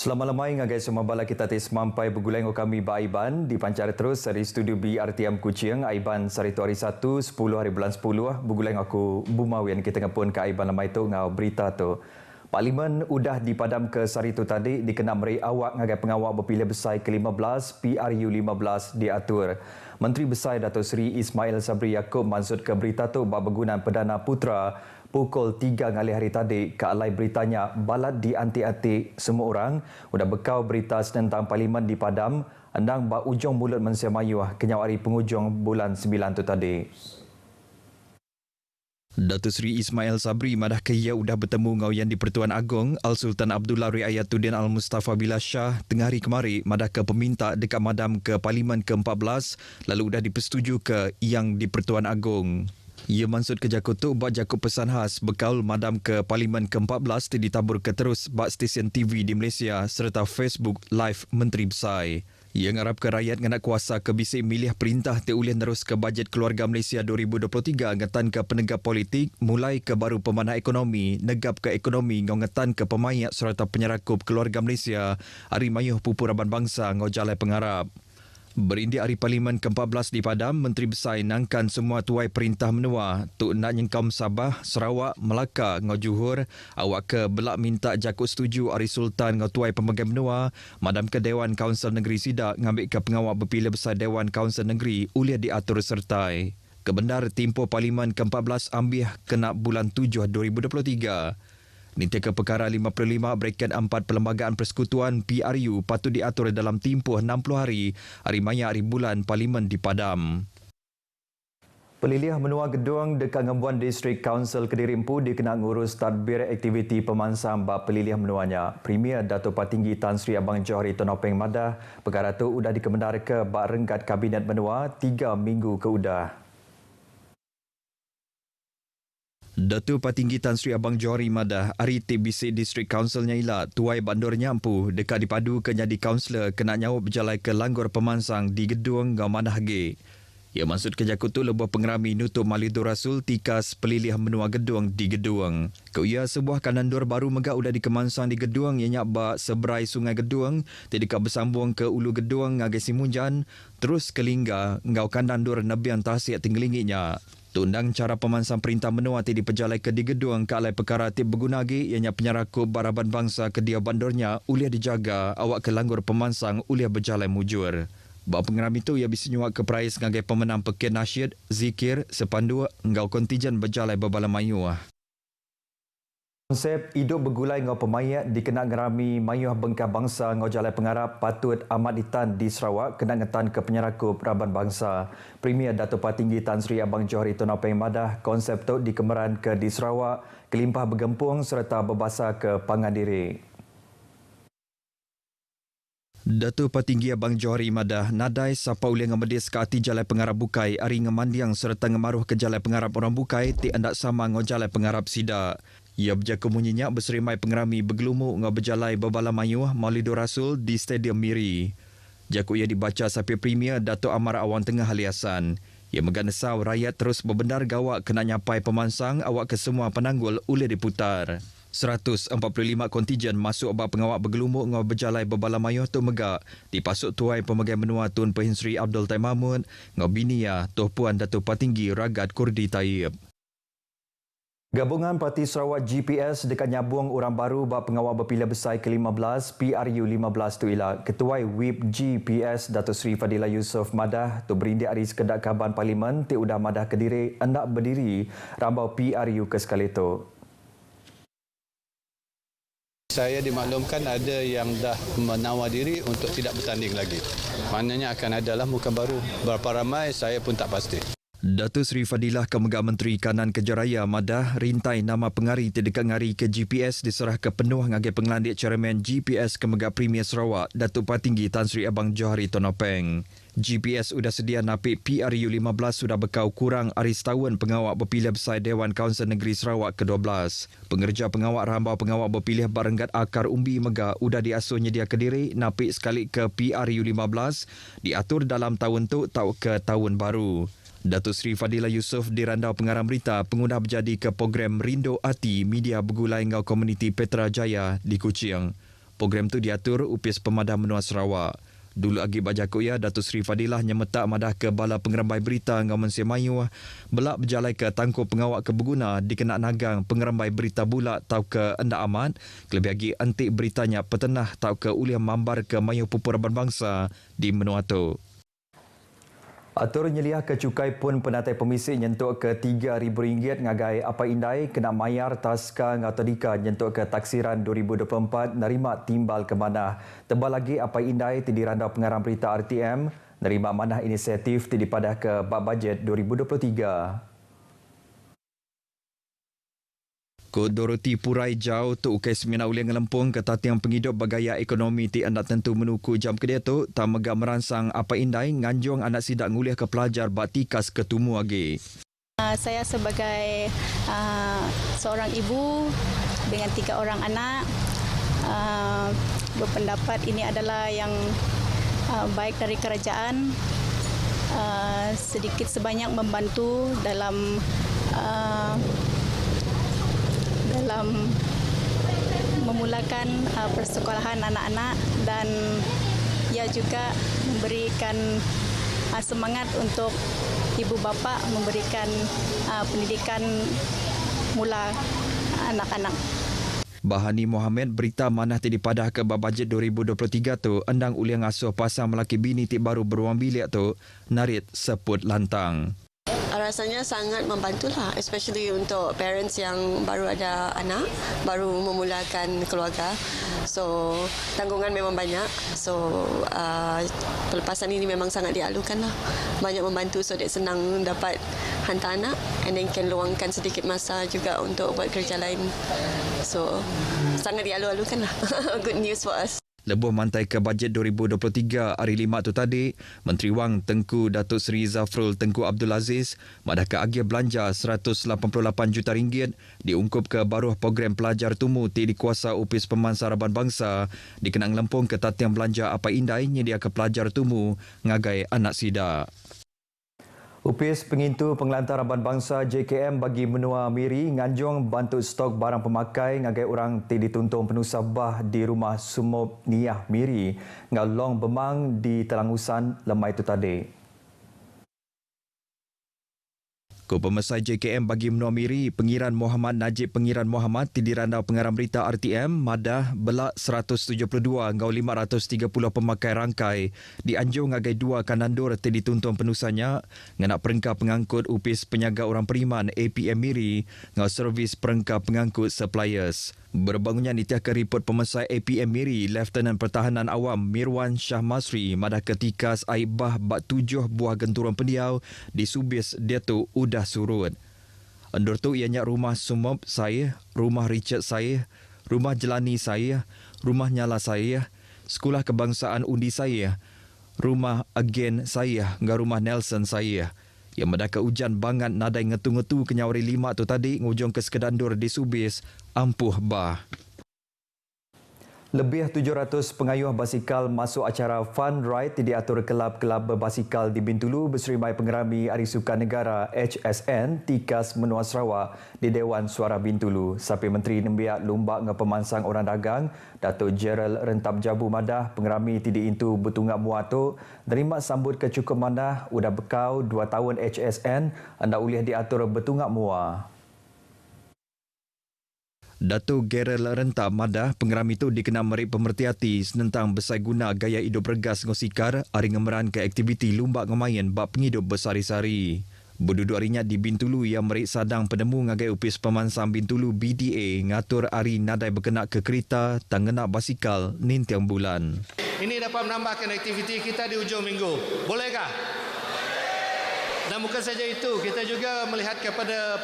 Selamat lemai ngagai semua bala kita tis mampai bergulai dengan kami ba Aiban di pancar terus dari studio BRTM Kuching. Aiban saritu hari 1 10 hari bulan 10 bergulai dengan aku Bumawian kita ngapun ke Aiban lemai tu ngau berita tu. Parlimen udah dipadam ke saritu tadi dikenal meri awak ngagai pengawal berpilih besar ke-15 PRU 15 diatur. Menteri Besar Dato' Seri Ismail Sabri Yaakob maksud ke berita tu bab penggunaan Perdana Putra pukul 3 ngali hari tadi ke alai beritanya balat di anti-anti semua orang udah bekau berita tentang Parlimen dipadam endang ba ujung mulut Malaysia Mayuh kenyawari penghujung bulan 9 tu tadi. Dato' Seri Ismail Sabri madah kaya udah bertemu ngau yang di Pertuan Agong Al-Sultan Abdullah Riayatuddin Al-Mustafa Billah Shah tengah hari kemari madah ke peminta dekat madam ke Parlimen ke-14 lalu udah dipersetuju ke yang di Pertuan Agong. Ia maksud ke Jakut tu buat Jakut pesan khas bekaul madam ke Parlimen ke-14 ditabur ke terus bak stesen TV di Malaysia serta Facebook Live Menteri Besar. Ia ngarap ke rakyat nganak kuasa ke bisik milih perintah teulih terus ke bajet keluarga Malaysia 2023 ngetan ke penegak politik mulai ke baru pemanah ekonomi, negap ke ekonomi ngau ngetan ke pemayak serta penyerakup keluarga Malaysia hari mayuh pupuraban bangsa ngau jalai pengarap. Berindi hari Parlimen ke-14 di Padam, Menteri Besar nangkan semua tuai perintah menua tuk nak nyengkam Sabah, Sarawak, Melaka, ngau Johor, awak ke belak minta Jakut setuju hari Sultan ngau tuai pemegang menua, madam ke Dewan Kaunsil Negeri Sidak ngambil ke pengawal berpilih besar Dewan Kaunsil Negeri uliah diatur sertai. Kebendar Timpo Parlimen ke-14 ambil kena bulan 7 2023. Nintia ke perkara 55 braket 4 Perlembagaan Persekutuan PRU patut diatur dalam tempoh 60 hari maya hari bulan Parlimen dipadam. Pelilih menua gedung dekat Ngembuan District Council Kediri Empu dikenal ngurus tadbir aktiviti pemansang bab pelilih menuanya. Premier Dato' Patinggi Tan Sri Abang Johari Tonopeng Madah, perkara itu sudah dikemendar ke bak renggat Kabinet menua 3 minggu ke udah. Datuk Patinggi Tan Sri Abang Johari Madah, hari TBC District Councilnya ilah, tuai bandor nyampu, dekat dipadu ke jadi kaunselor kena nyawa berjalan ke langgur pemansang di gedung Ngau Madah G. Ia maksud ke Jakut tu lebuh pengerami nutup Malidur Rasul tikas pelilih menua gedung di gedung. Ia sebuah kanandur baru megak udah dikemansang di gedung yang nyakba seberai sungai gedung, dekat bersambung ke ulu gedung ngagai Simunjan, terus ke Lingga, ngau kanandur Nabian Tahsiat tinggelinginya. Tundang cara pemansang perintah menua di pejalai ke di gedung ke alai perkara tip berguna lagi ianya penyerakup baraban bangsa ke dia bandornya uliah dijaga awak ke langgur pemansang uliah berjalai mujur. Bak pengeram itu ia bisa nyuak ke perais ngagai pemenang pekir nasyid, zikir, sepandu ngau kontijen berjalai berbala mayuah. Konsep hidup bergulai ngau pemayat dikenal ngerami mayuh bengkah bangsa ngau jalai pengarap patut amat ditan di Sarawak kena ngetan ke penyerakup raban bangsa. Premier Dato' Patinggi Tan Sri Abang Johari Tonopeng Madah konsep tu dikemeran ke di Sarawak, kelimpah bergempung serta berbasa ke Pangandiri. Dato' Patinggi Abang Johari Madah nadai sapa uliang ngemedis ke ati jalai pengarap bukai ari ngemandiang serta ngemaruh ke jalai pengarap orang bukai ti andak sama ngau jalai pengarap sidak. Ia berjaka munyinya berserimai pengerami bergelumuk ngau berjalai berbala mayuh Maulidur Rasul di Stadium Miri. Jaku ia dibaca sapi Premier Dato' Amar Awan Tengah Haliasan. Ia meganesau rakyat terus berbendar gawak kena nyapai pemansang awak ke semua penanggul ulih diputar. 145 kontijen masuk bab pengawak bergelumuk ngau berjalai berbala mayuh tu megak dipasuk tuai pemegang menua Tun Pehin Sri Abdul Tai Mahmud ngau binia Tuh Puan Dato' Patinggi Ragat Kurdi Taib. Gabungan Parti Sarawak GPS dekat nyabung orang baru bab pengawal berpilih besar ke-15 PRU 15 tu ialah Ketua Whip GPS Dato' Seri Fadilah Yusof Madah tu berindik hari sekedak Kaban Parlimen ti udah Madah Kediri hendak berdiri rambau PRU ke sekali itu. Saya dimaklumkan ada yang dah menawar diri untuk tidak bertanding lagi. Maknanya akan adalah muka baru. Berapa ramai saya pun tak pasti. Datuk Seri Fadilah Kemegak Menteri Kanan Kejaraya Madah rintai nama pengari terdekat ngari ke GPS diserah ke penuh ngagai pengelandik Chairman GPS Kemegak Premier Sarawak Datuk Patinggi Tan Sri Abang Johari Tonopeng. GPS sudah sedia napik PRU 15 sudah bekau kurang hari setahun pengawak berpilih besar Dewan Kaunsil Negeri Sarawak ke-12. Pengerja pengawak rambau pengawak berpilih barenggat akar umbi megak sudah diasuhnya dia Kediri napik sekali ke PRU 15 diatur dalam tahun tu tau ke tahun baru. Datuk Seri Fadilah Yusof dirandau pengarang berita pengguna berjadi ke program Rindo Ati Media Bergulai Ngau Komuniti Petra Jaya di Kuching. Program tu diatur UPIS Pemadam Menua Sarawak. Dulu agi bajakuk ya, Datuk Seri Fadilah nyemetak madah ke Bala Pengerambai Berita Ngaman Semayu belak berjalai ke tangko pengawak kebeguna dikenak nagang pengerambai berita bulak tau ke endak amat, kelebih lagi antik beritanya petenah tau ke uliah mambar ke mayu pupuraban bangsa di Menua tu. Atur nyeliah ke cukai pun penatai pemisi nyentuk ke RM3,000 ngagai apa indai kena mayar taska ngatodika nyentuk ke taksiran 2024 nerima timbal ke manah. Tebal lagi apa indai ti dirandau pengarang berita RTM nerima manah inisiatif ti dipadah ke bab bajet 2023. Ko Dorothy Purai Jau tu ukai semina uliang ngelempung ke tatiang penghidup bergaya ekonomi ti anda tentu menuku jam kedua tu tak megah merangsang apa indai nganjung anak sidak nguliah ke pelajar batikas ketumu agi. Saya sebagai seorang ibu dengan 3 orang anak berpendapat ini adalah yang baik dari kerajaan, sedikit sebanyak membantu dalam memulakan persekolahan anak-anak dan ia juga memberikan semangat untuk ibu bapa memberikan pendidikan mula anak-anak. Bahani Mohamed berita manah ti dipadah ke bab bajet 2023 tu endang uliang asuh pasang melaki bini ti baru beruang bilik tu narit seput lantang. Rasanya sangat membantulah, especially untuk parents yang baru ada anak, baru memulakan keluarga. So, tanggungan memang banyak. So, pelepasan ini memang sangat dialukan lah. Banyak membantu so that senang dapat hantar anak and then can luangkan sedikit masa juga untuk buat kerja lain. So, sangat dialu-alukan lah. Good news for us. Lebuh mantai ke bajet 2023 hari 5 tu tadi, Menteri Wang Tengku Datuk Seri Zafrul Tengku Abdul Aziz madah ke agih belanja RM188 juta diungkup ke baruh program pelajar tumu ti dikuasa UPIS Pemansaraban Bangsa dikenang lempung ke tatiang belanja apa indai nyedia ke pelajar tumu ngagai anak sida. UPIS Pengintu Pengelantaraban Bangsa JKM bagi Menua Miri nganjung bantu stok barang pemakai ngagai orang ti dituntun penusabah di rumah Sumop Niah Miri ngalong Bemang di Telangusan lemai itu tadi. Ko Pemesai JKM bagi Menua Miri, Pengiran Muhammad Najib Pengiran Muhammad ti dirandau pengarang berita RTM madah belak 172 ngau 530 pemakai rangkai dianjung ngagai 2 kanandur ti dituntun penusanya nganak perengka pengangkut UPIS Penyaga Orang Periman APM Miri ngau servis perengka pengangkut suppliers. Berbangunnya nitiah ke report Pemesai APM Miri, Lieutenant Pertahanan Awam Mirwan Shah Masri madah ketikas aibah bak 7 buah genturan pendiau di Subis dia tu udah surut. Endur tu ianya rumah Sumop saya, rumah Richard saya, rumah Jelani saya, rumah Nyala saya, sekolah kebangsaan undi saya, rumah agen saya, ngah rumah Nelson saya. Yang mendaka hujan bangat nadai ngetu-ngetu kenyawari 5 tu tadi ngujung ke Sekedandur di Subis, ampuh bah. Lebih 700 pengayuh basikal masuk acara Fun Ride diatur kelab-kelab berbasikal di Bintulu berserimai pengerami Hari Sukan Negara HSN Tikas Menua Sarawak di Dewan Suara Bintulu. Sapi Menteri Nembiak Lumbak dengan pemansang orang dagang Datuk Gerald Rentap Jabu Madah pengerami tidi intu Betungak Muatu nerima sambut ke cukup mandah udah bekau 2 tahun HSN anda uliah diatur Betungak Mua. Datuk Gerald Rentap Madah pengerami itu dikenal merik pemerhati senentang besar guna gaya hidup regas ngosikar hari ngemeran ke aktiviti lumbak ngemayan bab penghidup bersari-sari. Berduduk harinya di Bintulu yang merik sadang penemu ngagai UPIS Pemansang Bintulu BDA ngatur hari nadai berkenak ke kereta tangenak basikal nintiang bulan. Ini dapat menambahkan aktiviti kita di hujung minggu. Bolehkah? Dan bukan saja itu, kita juga melihat kepada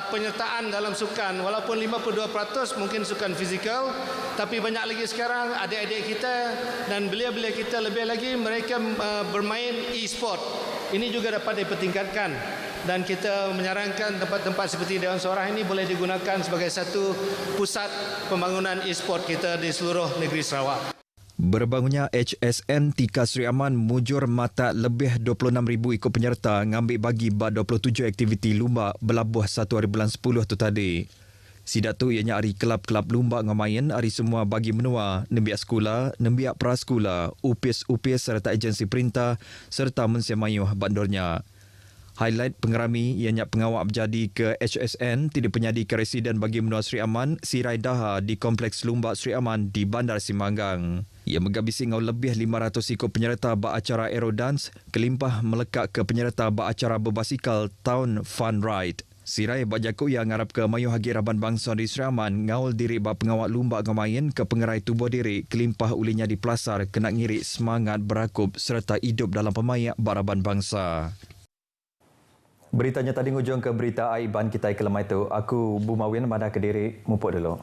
penyertaan dalam sukan. Walaupun 52% mungkin sukan fizikal, tapi banyak lagi sekarang adik-adik kita dan belia-belia kita lebih lagi mereka bermain e-sport. Ini juga dapat dipertingkatkan dan kita menyarankan tempat-tempat seperti Dewan Suara ini boleh digunakan sebagai satu pusat pembangunan e-sport kita di seluruh negeri Sarawak. Berbangunnya HSN Tika Sri Aman mujur mata lebih 26,000 ikut penyerta ngambil bagi bab 27 aktiviti lumba belabuh 1 hari bulan 10 tu tadi. Sidak tu ianya hari kelab-kelab lumba ngamayan hari semua bagi menua, nembiak sekolah, nembiak prasekolah, upis-upis serta agensi perintah serta mensemayuh bandornya. Highlight pengerami ianya pengawak berjadi ke HSN tidak penyadi ke residen bagi menua Sri Aman, Sirai Daha di Kompleks Lumba Sri Aman di Bandar Simanggang. Ia menggabisi ngau lebih 500 ikut penyerta bak acara Aerodance, kelimpah melekat ke penyerta bak acara berbasikal Town Fun Ride. Sirai bak jakuk yang ngarap ke Mayuh Hagi Raban Bangsa di Sri Aman ngaul diri bak pengawak lumba ngamayan ke pengerai tubuh diri kelimpah ulinya di Pelasar kena ngirik semangat berakup serta hidup dalam pemayak Baraban Bangsa. Beritanya tadi ngujung ke berita Aiban kita ke lemah itu. Aku Bu Mawin Madah Kediri, mumpuk dulu.